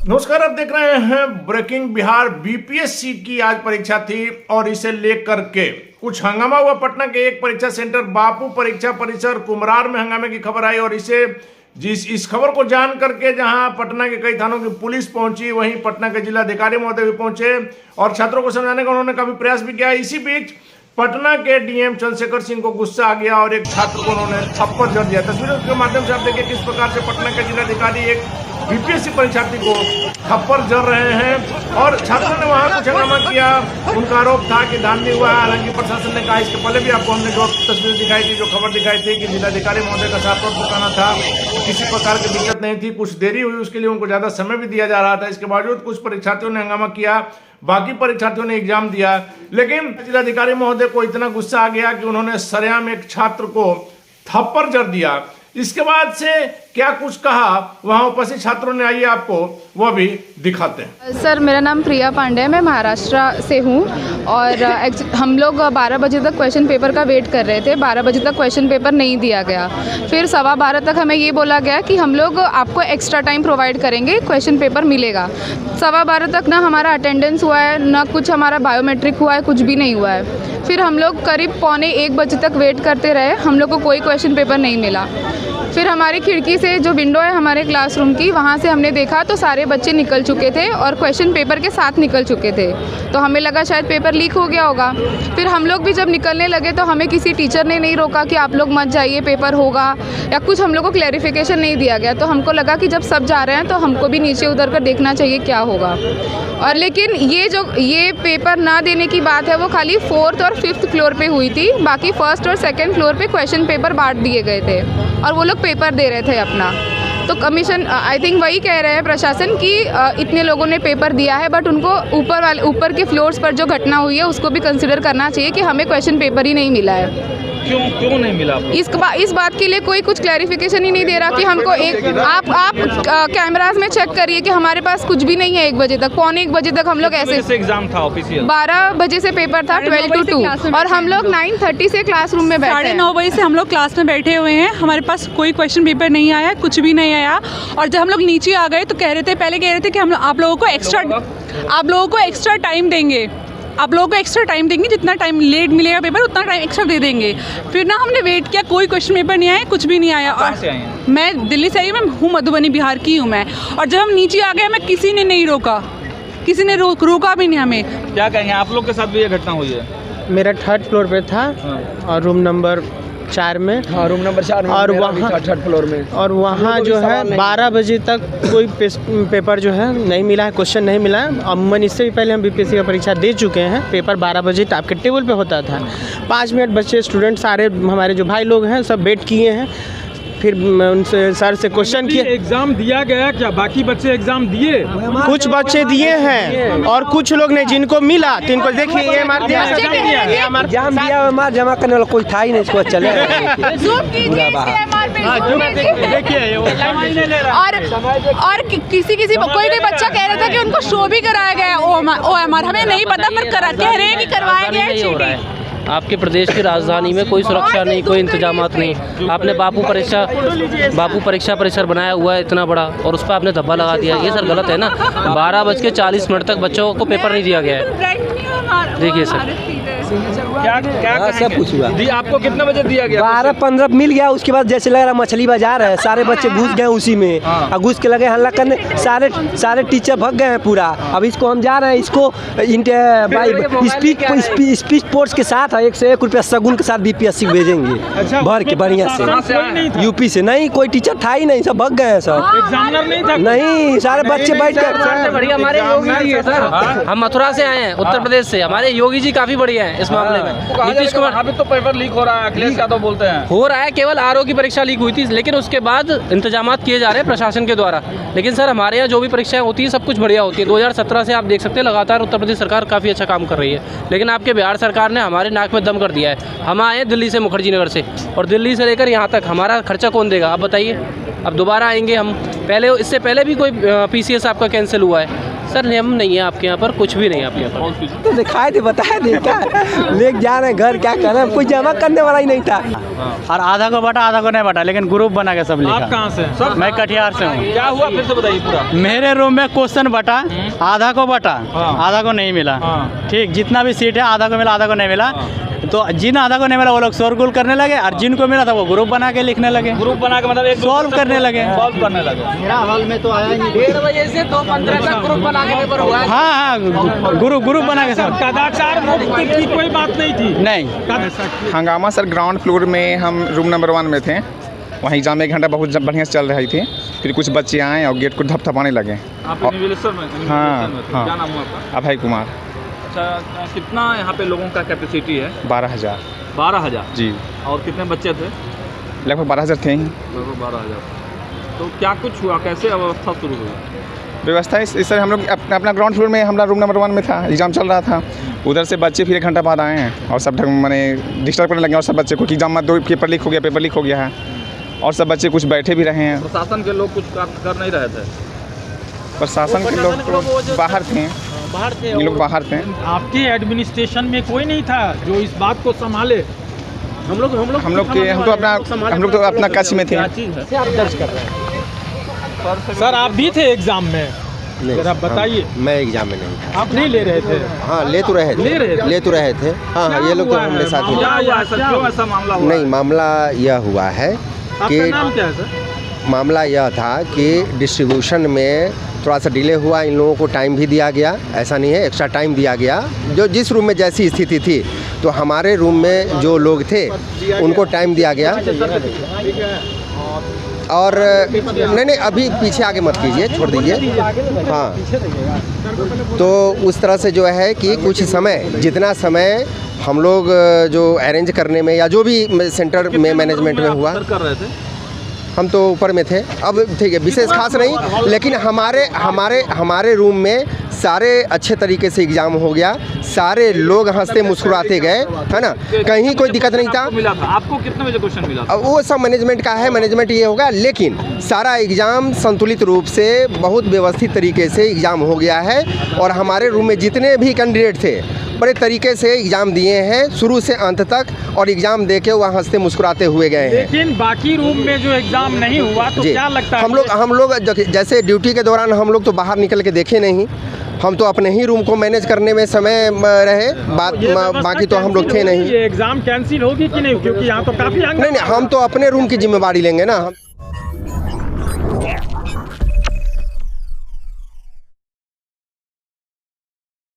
नमस्कार, आप देख रहे हैं ब्रेकिंग बिहार। बीपीएससी की आज परीक्षा थी और इसे लेकर के कुछ हंगामा हुआ। पटना के एक परीक्षा सेंटर बापू परीक्षा परिसर कुमरार में हंगामे की खबर आई और इस खबर को जान करके जहां पटना के कई थानों की पुलिस पहुंची, वहीं पटना के जिलाधिकारी महोदय भी पहुंचे और छात्रों को समझाने का उन्होंने काफी प्रयास भी किया। इसी बीच पटना के डीएम चंद्रशेखर सिंह को गुस्सा आ गया और एक छात्र को उन्होंने थप्पड़ जड़ दिया। तस्वीरों के माध्यम से आप देखिए किस प्रकार से पटना के जिलाधिकारी एक बीपीएससी परीक्षार्थी को थप्पड़ जड़ रहे हैं और छात्रों ने वहां कुछ हंगामा किया। उनका आरोप था कि धांधली हुआ है। हालांकि प्रशासन ने कहा, इसके पहले भी आपको हमने जो तस्वीर दिखाई थी, जो खबर दिखाई थी कि जिलाधिकारी महोदय का साफ तौर पर कहना था किसी प्रकार की दिक्कत नहीं थी। कुछ देरी हुई, उसके लिए उनको ज्यादा समय भी दिया जा रहा था। इसके बावजूद कुछ परीक्षार्थियों ने हंगामा किया, बाकी परीक्षार्थियों ने एग्जाम दिया। लेकिन जिलाधिकारी महोदय को इतना गुस्सा आ गया कि उन्होंने सरेआम एक छात्र को थप्पड़ जड़ दिया। इसके बाद से क्या कुछ कहा वहां उपस्थित छात्रों ने, आइए आपको वो भी दिखाते हैं। सर, मेरा नाम प्रिया पांडे है, मैं महाराष्ट्र से हूँ और हम लोग 12 बजे तक क्वेश्चन पेपर का वेट कर रहे थे। 12 बजे तक क्वेश्चन पेपर नहीं दिया गया। फिर 12:15 तक हमें ये बोला गया कि हम लोग आपको एक्स्ट्रा टाइम प्रोवाइड करेंगे, क्वेश्चन पेपर मिलेगा। 12:15 तक ना हमारा अटेंडेंस हुआ है, ना कुछ हमारा बायोमेट्रिक हुआ है, कुछ भी नहीं हुआ है। फिर हम लोग करीब 1:45 बजे तक वेट करते रहे, हम लोग को कोई क्वेश्चन पेपर नहीं मिला। फिर हमारी खिड़की से जो विंडो है हमारे क्लासरूम की, वहाँ से हमने देखा तो सारे बच्चे निकल चुके थे और क्वेश्चन पेपर के साथ निकल चुके थे। तो हमें लगा शायद पेपर लीक हो गया होगा। फिर हम लोग भी जब निकलने लगे तो हमें किसी टीचर ने नहीं रोका कि आप लोग मत जाइए, पेपर होगा या कुछ हम लोग को क्लैरिफिकेशन नहीं दिया गया। तो हमको लगा कि जब सब जा रहे हैं तो हमको भी नीचे उतर कर देखना चाहिए क्या होगा। और लेकिन ये पेपर ना देने की बात है वो खाली 4th और 5th फ्लोर पे हुई थी। बाकी 1st और 2nd फ्लोर पे क्वेश्चन पेपर बांट दिए गए थे और वो लोग पेपर दे रहे थे अपना। तो कमीशन आई थिंक वही कह रहे हैं प्रशासन कि इतने लोगों ने पेपर दिया है, बट उनको ऊपर के फ्लोर्स पर जो घटना हुई है उसको भी कंसिडर करना चाहिए कि हमें क्वेश्चन पेपर ही नहीं मिला है। क्यों नहीं मिला? इस बात के लिए कोई कुछ क्लैरिफिकेशन ही नहीं दे रहा कि हमको एक आप कैमरास में चेक करिए कि हमारे पास कुछ भी नहीं है। 1 बजे तक, 1:45 बजे तक हम लोग ऐसे एग्जाम था ऑफिशियल। 12 बजे से पेपर था 12 to 2 और हम लोग 9:30 से क्लासरूम में बैठे 9:30 बजे से हम लोग क्लास में बैठे हुए हैं। हमारे पास कोई क्वेश्चन पेपर नहीं आया, कुछ भी नहीं आया। और जब हम लोग नीचे आ गए तो पहले कह रहे थे कि आप लोगों को एक्स्ट्रा टाइम देंगे, जितना टाइम लेट मिलेगा पेपर उतना टाइम एक्स्ट्रा दे देंगे। फिर ना हमने वेट किया, कोई क्वेश्चन पेपर नहीं आया, कुछ भी नहीं आया। और मैं दिल्ली से आई हूँ, मैं हूँ मधुबनी बिहार की हूँ मैं। और जब हम नीचे आ गए हमें किसी ने नहीं रोका, किसी ने रोका भी नहीं हमें। क्या कहेंगे, आप लोग के साथ भी ये घटना हुई है? मेरा 3rd फ्लोर पे था और रूम नंबर 4 में। हाँ, रूम नंबर 4 में और वहाँ 3rd फ्लोर में। और वहाँ जो है 12 बजे तक कोई पेपर जो है नहीं मिला है, क्वेश्चन नहीं मिला है। अमूमन इससे भी पहले हम बीपीएससी का परीक्षा दे चुके हैं। पेपर 12 बजे आपके टेबल पे होता था। 5 मिनट बच्चे स्टूडेंट सारे हमारे जो भाई लोग हैं सब वेट किए हैं। फिर उनसे सर से क्वेश्चन किया। एग्जाम दिया गया क्या? बाकी बच्चे एग्जाम दिए? कुछ बच्चे दिए हैं और कुछ लोग ने, जिनको मिला तिनको देखिए ये एग्जाम दिया, जमा करने वाला कोई था ही नहीं, इसको चले और किसी कोई बच्चा कह रहा था कि उनको शो भी कराया गया OMR, हमें नहीं पता पर कह रहे हैं कि करवाया गया। आपके प्रदेश की राजधानी में कोई सुरक्षा नहीं, कोई इंतजामात नहीं। आपने बापू परीक्षा परिसर बनाया हुआ है इतना बड़ा और उस पर आपने धब्बा लगा दिया। ये सर गलत है ना। 12:40 तक बच्चों को पेपर नहीं दिया गया है। देखिए सर, क्या सब कुछ हुआ। आपको कितने बजे दिया गया? 12-15 मिल गया। उसके बाद जैसे लग रहा मछली बाजार है, सारे बच्चे घुस गए उसी में और घुस के लगे हल्ला करने। सारे टीचर भग गए हैं पूरा। अब इसको हम जा रहे हैं, इसको स्पीच पोर्ट्स के साथ 1 से 1 रुपया सगुन के साथ बीपीएससी भेजेंगे भर के बढ़िया से। यूपी से नहीं, कोई टीचर था ही नहीं, सब भग गए हैं सब। एग्जामिनर नहीं था? नहीं, सारे बच्चे बैठ कर। हमारे योगी जी है सर, हम मथुरा से आए हैं, उत्तर प्रदेश से। हमारे योगी जी काफी बढ़िया है इस मामले में। नीतीश कुमार, अभी तो पेपर लीक हो रहा है, अखिलेश यादव बोलते हैं हो रहा है। केवल आरओ की परीक्षा लीक हुई थी, लेकिन उसके बाद इंतजाम किए जा रहे हैं प्रशासन के द्वारा। लेकिन सर हमारे यहाँ जो भी परीक्षाएं होती है सब कुछ बढ़िया होती है। 2017 से आप देख सकते हैं लगातार उत्तर प्रदेश सरकार काफ़ी अच्छा काम कर रही है। लेकिन आपके बिहार सरकार ने हमारे नाक में दम कर दिया है। हम आए दिल्ली से, मुखर्जी नगर से, और दिल्ली से लेकर यहाँ तक हमारा खर्चा कौन देगा आप बताइए? अब दोबारा आएंगे हम। पहले इससे पहले भी कोई PCS आपका कैंसिल हुआ है सर? नियम नहीं है आपके यहाँ पर, कुछ भी नहीं है आपके यहाँ पर। तो दिखाए थे, बताया नहीं क्या लेके जा रहे हैं घर, क्या कर रहे हैं, कोई जमा करने वाला ही नहीं था। और आधा को बटा आधा को नहीं बटा, लेकिन ग्रुप बना के सब लिखा। आप कहाँ से हैं? सब मैं कटिहार से हूँ। क्या हुआ फिर से बताइए पूरा। मेरे रूम में क्वेश्चन बटा, आधा को बटा, आधा को नहीं मिला। ठीक, जितना भी सीट है आधा को मिला, आधा को नहीं मिला। तो जिन आधा को नहीं मिला वो लोग शोरगुल करने लगे, और जिनको मिला था वो ग्रुप बना के लिखने लगे। ग्रुप बना के मतलब एक सॉल्व करने लगे। सॉल्व करने लगे। मेरा हॉल में तो आया ही नहीं। 1:30 बजे से 2:15 तक ग्रुप बना के पेपर हुआ है। हाँ, ग्रुप बना के सब। कदाचार मुक्त की कोई बात नहीं थी। नहीं, हंगामा सर ग्राउंड फ्लोर में हम रूम नंबर 1 में थे। वहीं एग्जाम 1 घंटा बहुत बढ़िया से चल रही थी। फिर कुछ बच्चे आए और गेट को धपधपाने लगे। आप निवेलेश्वर में थे? हाँ। क्या नाम हुआ आपका? अभय कुमार। अच्छा, कितना यहाँ पे लोगों का कैपेसिटी है? 12,000। 12,000 जी, और कितने बच्चे थे? लगभग 12,000 थे ही। लगभग 12,000। तो क्या कुछ हुआ, कैसे अवस्था शुरू हुई? व्यवस्था इस सर हम लोग अपना ग्राउंड फ्लोर में, हमारा रूम नंबर 1 में था, एग्जाम चल रहा था। उधर से बच्चे फिर 1 घंटा बाद आए हैं और सब मैंने डिस्टर्ब करने लगे। और सब बच्चे को कि एग्जाम मत दो, पेपर लीक हो गया है। और सब बच्चे कुछ बैठे भी रहे हैं। प्रशासन के लोग कुछ कर नहीं रहे थे? प्रशासन के लोग तो बाहर थे, ये लोग बाहर थे। आपके एडमिनिस्ट्रेशन में कोई नहीं था जो इस बात को संभाले? हम लोग तो अपना कक्ष में थे। आप दर्ज कर रहे हैं। सर आप भी थे एग्जाम में? जरा बताइए। मैं एग्जाम में नहीं था। आप नहीं ले रहे थे? हाँ, ले तो रहे थे। हाँ, ये लोग तो हमारे साथ ही। क्यों ऐसा मामला हुआ? नहीं, मामला यह हुआ है कि आपका नाम क्या है सर? मामला यह था कि डिस्ट्रीब्यूशन में थोड़ा सा डिले हुआ। इन लोगों को टाइम भी दिया गया, ऐसा नहीं है, एक्स्ट्रा टाइम दिया गया। जो जिस रूम में जैसी स्थिति थी, तो हमारे रूम में जो लोग थे उनको टाइम दिया गया। और नहीं, अभी पीछे आगे मत कीजिए, छोड़ दीजिए। हाँ, तो उस तरह से जो है कि कुछ समय, जितना समय हम लोग जो अरेंज करने में या जो भी सेंटर में मैनेजमेंट में हुआ, कर रहे थे। हम तो ऊपर में थे। अब ठीक है, विशेष खास नहीं, लेकिन हमारे रूम में सारे अच्छे तरीके से एग्ज़ाम हो गया। सारे लोग हंसते मुस्कुराते गए, है ना, कहीं कोई दिक्कत नहीं था। मिला था आपको? कितने बजे क्वेश्चन मिला? अब वो सब मैनेजमेंट का है, मैनेजमेंट ये होगा, लेकिन सारा एग्ज़ाम संतुलित रूप से बहुत व्यवस्थित तरीके से एग्ज़ाम हो गया है। और हमारे रूम में जितने भी कैंडिडेट थे बड़े तरीके से एग्ज़ाम दिए हैं शुरू से अंत तक, और एग्ज़ाम दे के वह हंसते मुस्कुराते हुए गए हैं। लेकिन बाकी रूम में जो एग्जाम नहीं हुआ तो क्या लगता है? हम लोग जैसे ड्यूटी के दौरान हम लोग तो बाहर निकल के देखे नहीं। हम तो अपने ही रूम को मैनेज करने में समय रहे, बाकी तो हम लोग थे नहीं। ये एग्जाम कैंसिल होगी कि नहीं? क्योंकि यहाँ तो काफ़ी नहीं, हम तो अपने रूम की जिम्मेवारी लेंगे ना।